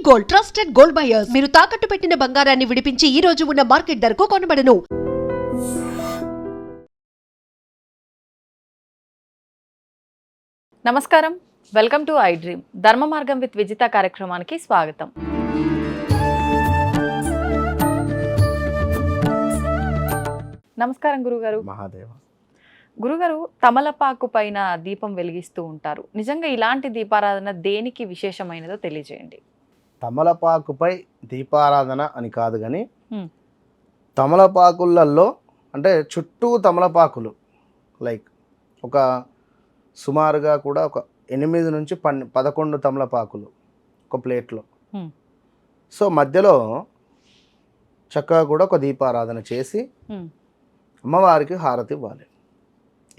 Gold, trusted gold buyers. మీరు తాకట్టు పెట్టిన బంగారాన్ని విడిపించి ఈ రోజు ఉన్న మార్కెట్ ధరకు కొనబడను. నమస్కారం, వెల్కమ్ టు ఐ డ్రీమ్. ధర్మ మార్గం విత్ విజిత కార్యక్రమానికి స్వాగతం. నమస్కారం గురుగారు. మహాదేవ. గురుగారు, తమలపాకు పైన దీపం వెలిగిస్తూ ఉంటారు. నిజంగా ఇలాంటి దీపారాధన దేనికి విశేషమైనదో తెలియజేయండి. తమలపాకుపై దీపారాధన అని కాదు కానీ తమలపాకులలో అంటే చుట్టూ తమలపాకులు లైక్ ఒక సుమారుగా కూడా ఒక 8 నుంచి 11 తమలపాకులు ఒక ప్లేట్లో. సో మధ్యలో చక్కగా కూడా ఒక దీపారాధన చేసి అమ్మవారికి హారతి ఇవ్వాలి.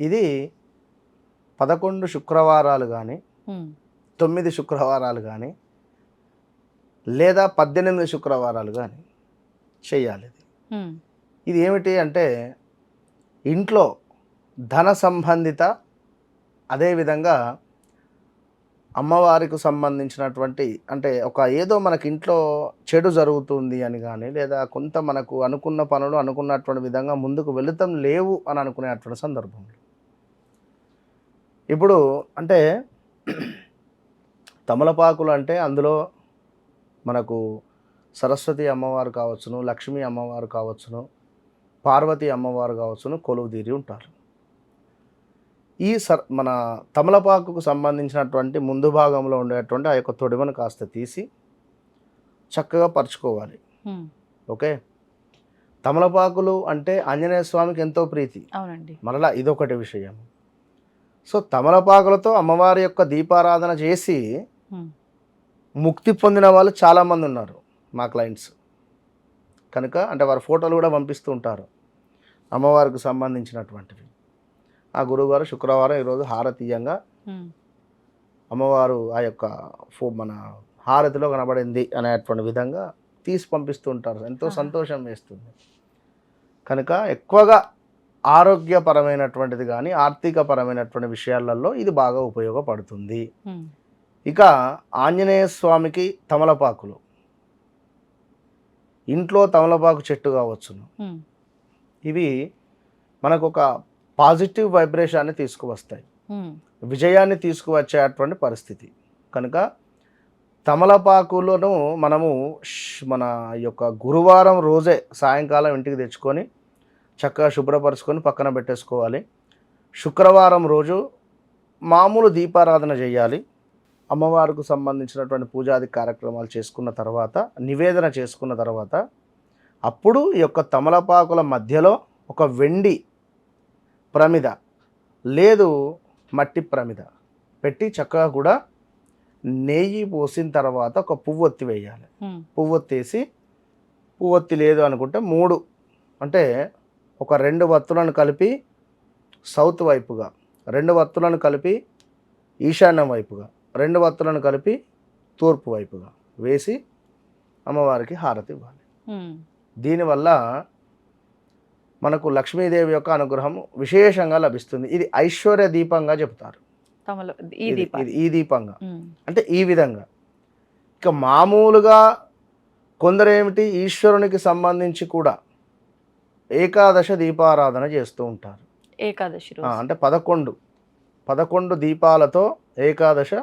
ఇది 11 శుక్రవారాలు కానీ 9 శుక్రవారాలు కానీ లేదా 18 శుక్రవారాలు కానీ చెయ్యాలి. ఇది ఏమిటి అంటే ఇంట్లో ధన సంబంధిత, అదేవిధంగా అమ్మవారికి సంబంధించినటువంటి అంటే ఒక ఏదో మనకి ఇంట్లో చెడు జరుగుతుంది అని కానీ లేదా కొంత మనకు అనుకున్న పనులు అనుకున్నటువంటి విధంగా ముందుకు వెళుతాం లేవు అని అనుకునేటువంటి సందర్భంలో ఇప్పుడు అంటే తమలపాకులు అంటే అందులో మనకు సరస్వతి అమ్మవారు కావచ్చును, లక్ష్మీ అమ్మవారు కావచ్చును, పార్వతీ అమ్మవారు కావచ్చును కొలువు తీరి ఉంటారు. ఈ మన తమలపాకుకు సంబంధించినటువంటి ముందు భాగంలో ఉండేటువంటి ఆ యొక్క తొడిమను కాస్త తీసి చక్కగా పరుచుకోవాలి. ఓకే, తమలపాకులు అంటే ఆంజనేయ స్వామికి ఎంతో ప్రీతి. అవునండి. మరలా ఇదొకటి విషయం. సో తమలపాకులతో అమ్మవారి యొక్క దీపారాధన చేసి ముక్తి పొందిన వాళ్ళు చాలామంది ఉన్నారు మా క్లయింట్స్. కనుక అంటే వారి ఫోటోలు కూడా పంపిస్తూ ఉంటారు అమ్మవారికి సంబంధించినటువంటివి. ఆ గురువుగారు శుక్రవారం ఈరోజు హారతీయంగా అమ్మవారు ఆ యొక్క మన హారతిలో కనబడింది అనేటువంటి విధంగా తీసి పంపిస్తూ ఉంటారు. ఎంతో సంతోషం వేస్తుంది. కనుక ఎక్కువగా ఆరోగ్యపరమైనటువంటిది కానీ ఆర్థికపరమైనటువంటి విషయాలలో ఇది బాగా ఉపయోగపడుతుంది. ఇక ఆంజనేయ స్వామికి తమలపాకులు, ఇంట్లో తమలపాకు చెట్టు కావచ్చును, ఇవి మనకు ఒక పాజిటివ్ వైబ్రేషన్ని తీసుకువస్తాయి, విజయాన్ని తీసుకువచ్చేటువంటి పరిస్థితి. కనుక తమలపాకులను మనము మన యొక్క గురువారం రోజే సాయంకాలం ఇంటికి తెచ్చుకొని చక్కగా శుభ్రపరుచుకొని పక్కన పెట్టేసుకోవాలి. శుక్రవారం రోజు మామూలు దీపారాధన చేయాలి. అమ్మవారికి సంబంధించినటువంటి పూజాది కార్యక్రమాలు చేసుకున్న తర్వాత, నివేదన చేసుకున్న తర్వాత అప్పుడు ఈ యొక్క తమలపాకుల మధ్యలో ఒక వెండి ప్రమిద లేదు మట్టి ప్రమిద పెట్టి చక్కగా కూడా నెయ్యి పోసిన తర్వాత ఒక పువ్వొత్తి వేయాలి. పువ్వొత్తేసి పువ్వొత్తి లేదు అనుకుంటే 3 అంటే ఒక 2 వత్తులను కలిపి సౌత్ వైపుగా, 2 వత్తులను కలిపి ఈశాన్యం వైపుగా, 2 వత్తులను కలిపి తూర్పు వైపుగా వేసి అమ్మవారికి హారతి ఇవ్వాలి. దీనివల్ల మనకు లక్ష్మీదేవి యొక్క అనుగ్రహం విశేషంగా లభిస్తుంది. ఇది ఐశ్వర్య దీపంగా చెప్తారు. ఈ దీపంగా అంటే ఈ విధంగా. ఇక మామూలుగా కొందరేమిటి ఈశ్వరునికి సంబంధించి కూడా ఏకాదశ దీపారాధన చేస్తూ ఉంటారు. ఏకాదశి అంటే 11 దీపాలతో ఏకాదశ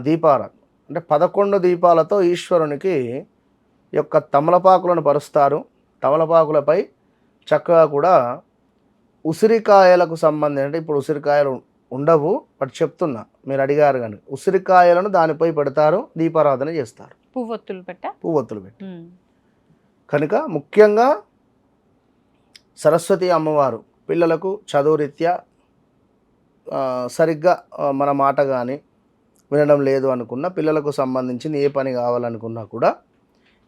దీపారాధన అంటే 11 దీపాలతో ఈశ్వరునికి యొక్క తమలపాకులను పరుస్తారు. తమలపాకులపై చక్కగా కూడా ఉసిరికాయలకు సంబంధించి అంటే ఇప్పుడు ఉసిరికాయలు ఉండవు బట్ చెప్తున్నా, మీరు అడిగారు కానీ ఉసిరికాయలను దానిపై పెడతారు, దీపారాధన చేస్తారు పువ్వొత్తులు పెట్టి. కనుక ముఖ్యంగా సరస్వతి అమ్మవారు పిల్లలకు చదువు రీత్యా సరిగ్గా మన మాట కానీ వినడం లేదు అనుకున్న పిల్లలకు సంబంధించింది ఏ పని కావాలనుకున్నా కూడా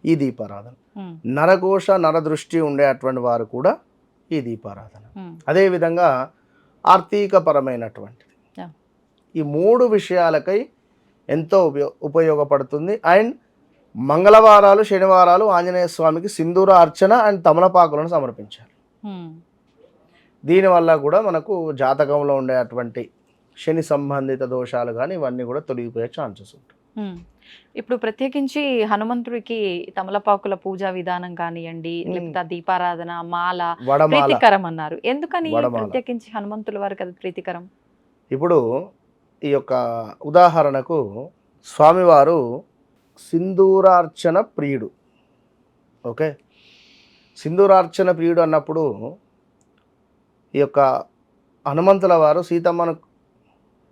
ఈ దీపారాధన. నరఘోష నరదృష్టి ఉండేటువంటి వారు కూడా ఈ దీపారాధన. అదేవిధంగా ఆర్థికపరమైనటువంటిది. ఈ 3 విషయాలకై ఎంతో ఉపయోగపడుతుంది. అండ్ మంగళవారాలు శనివారాలు ఆంజనేయ స్వామికి సింధూర అర్చన అండ్ తమలపాకులను సమర్పించాలి. దీనివల్ల కూడా మనకు జాతకంలో ఉండేటువంటి శని సంబంధిత దోషాలు కానీ ఇవన్నీ కూడా తొలగిపోయే ఛాన్సెస్ ఉంటాయి. ఇప్పుడు ప్రత్యేకించి హనుమంతుడికి తమలపాకుల పూజా విధానం కానివ్వండి, లేకపోతే ఆ దీపారాధన, మాల వడమాల ప్రీతికరం అన్నారు. ఎందుకని వడమాల. ప్రత్యేకించి హనుమంతుల వారికి అది ప్రీతికరం? ఇప్పుడు ఈ యొక్క ఉదాహరణకు స్వామివారు సింధూరార్చన ప్రియుడు. ఓకే, సింధూరార్చన ప్రియుడు అన్నప్పుడు ఈ యొక్క హనుమంతుల వారు సీతమ్మను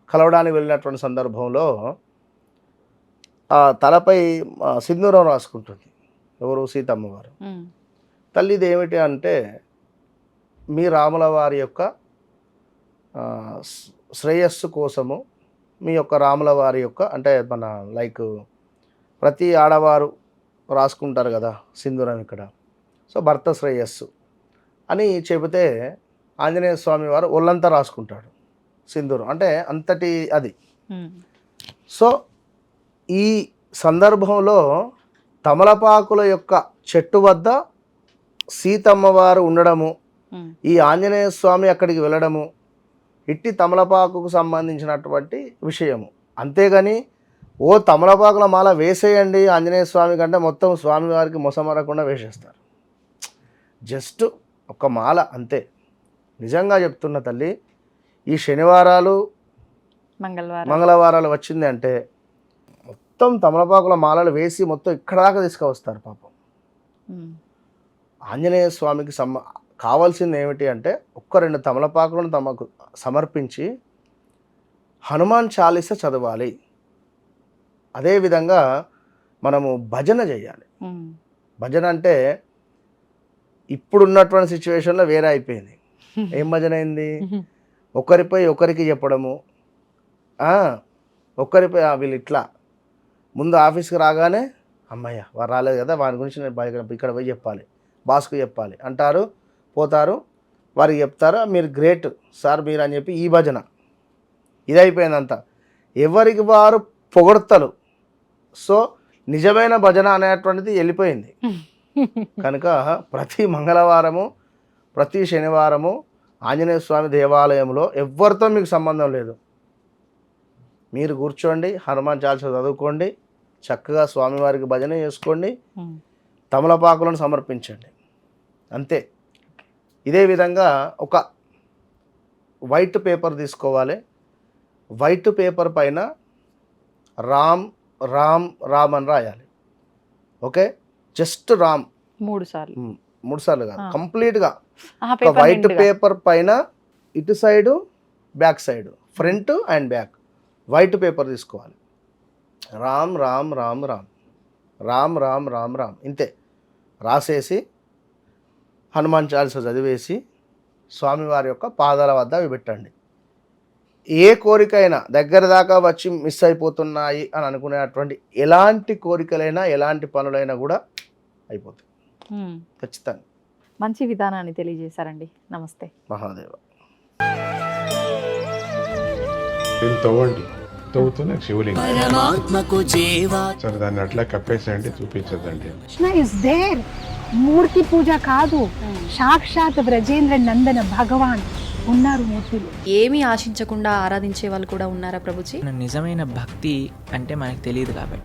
కలవడానికి వెళ్ళినటువంటి సందర్భంలో ఆ తలపై సింధూరం రాసుకుంటుంది. ఎవరు? సీతమ్మ వారు. తల్లి ఇది ఏమిటి అంటే, మీ రాముల వారి యొక్క శ్రేయస్సు కోసము, మీ యొక్క రాముల వారి యొక్క అంటే మన లైక్ ప్రతి ఆడవారు రాసుకుంటారు కదా సింధూరం ఇక్కడ. సో భర్త శ్రేయస్సు అని చెబితే ఆంజనేయ స్వామి వారు ఒళ్ళంతా రాసుకుంటాడు సింధూరం, అంటే అంతటి అది. సో ఈ సందర్భంలో తమలపాకుల యొక్క చెట్టు వద్ద సీతమ్మ వారు ఉండడము, ఈ ఆంజనేయ స్వామి అక్కడికి వెళ్ళడము, ఇట్టి తమలపాకుకు సంబంధించినటువంటి విషయము. అంతేగాని ఓ తమలపాకుల మాల వేసేయండి ఆంజనేయ స్వామి కంటే మొత్తం స్వామివారికి మొసమరకుండా వేసేస్తారు. జస్ట్ ఒక మాల అంతే. నిజంగా చెప్తున్న తల్లి, ఈ శనివారాలు మంగళవారాలు వచ్చింది అంటే మొత్తం తమలపాకుల మాలలు వేసి మొత్తం ఇక్కడ దాకా తీసుకువస్తారు పాపం. ఆంజనేయ స్వామికి కావాల్సింది ఏమిటి అంటే ఒక్క 2 తమలపాకులను తమకు సమర్పించి హనుమాన్ చాలీస చదవాలి. అదేవిధంగా మనము భజన చేయాలి. భజన అంటే ఇప్పుడున్నటువంటి సిచ్యువేషన్లో వేరే అయిపోయింది. ఏం భజన అయింది? ఒకరిపై ఒకరికి చెప్పడము, ఒకరిపై వీళ్ళు ఇట్లా ముందు ఆఫీస్కి రాగానే అమ్మయ్య వారు రాలేదు కదా, వారి గురించి నేను ఇక్కడ పోయి చెప్పాలి, బాస్కు చెప్పాలి అంటారు, పోతారు, వారికి చెప్తారు మీరు గ్రేట్ సార్ మీరు అని చెప్పి ఈ భజన ఇది అయిపోయిందంతా. ఎవరికి వారు పొగడ్తలు. సో నిజమైన భజన అనేటువంటిది వెళ్ళిపోయింది. కనుక ప్రతి మంగళవారము ప్రతి శనివారము ఆంజనేయ స్వామి దేవాలయంలో ఎవరితో మీకు సంబంధం లేదు, మీరు కూర్చోండి, హనుమాన్ చాలీసా చదువుకోండి, చక్కగా స్వామివారికి భజన చేసుకోండి, తమలపాకులను సమర్పించండి, అంతే. ఇదే విధంగా ఒక వైట్ పేపర్ తీసుకోవాలి. వైట్ పేపర్ పైన రామ్ రామ్ రామ్ అని రాయాలి. ఓకే, జస్ట్ రామ్ 3 సార్లు కాదు, కంప్లీట్గా ఒక వైట్ పేపర్ పైన ఇటు side back side front and back white paper తీసుకోవాలి. రామ్ రామ్ రామ్ రామ్ రామ్ రామ్ రామ్ రామ్ ఇంతే రాసేసి హనుమాన్ చాలీసా చదివేసి స్వామివారి యొక్క పాదాల వద్ద అవి పెట్టండి. ఏ కోరికైనా దగ్గర దాకా వచ్చి మిస్ అయిపోతున్నాయి అని అనుకునేటువంటి ఎలాంటి కోరికలైనా ఎలాంటి పనులైనా కూడా అయిపోతాయి ఖచ్చితంగా. మంచి విధానాన్ని తెలియజేశారండి. నమస్తే. మహాదేవ. తవ్వండి, తవ్వుతూనే శివలింగం సరే దాన్ని అట్లా కప్పేసేయండి, చూపించదండి. Krishna is there. మూర్తి పూజ కాదు, సాక్షాత్ బ్రజేంద్ర నందన భగవాన్ ఉన్నారు మూర్తిలో. ఏమీ ఆశించకుండా ఆరాధించే వాళ్ళు కూడా ఉన్నారా ప్రభుజీ? నిజమైన భక్తి అంటే మనకు తెలియదు కాబట్టి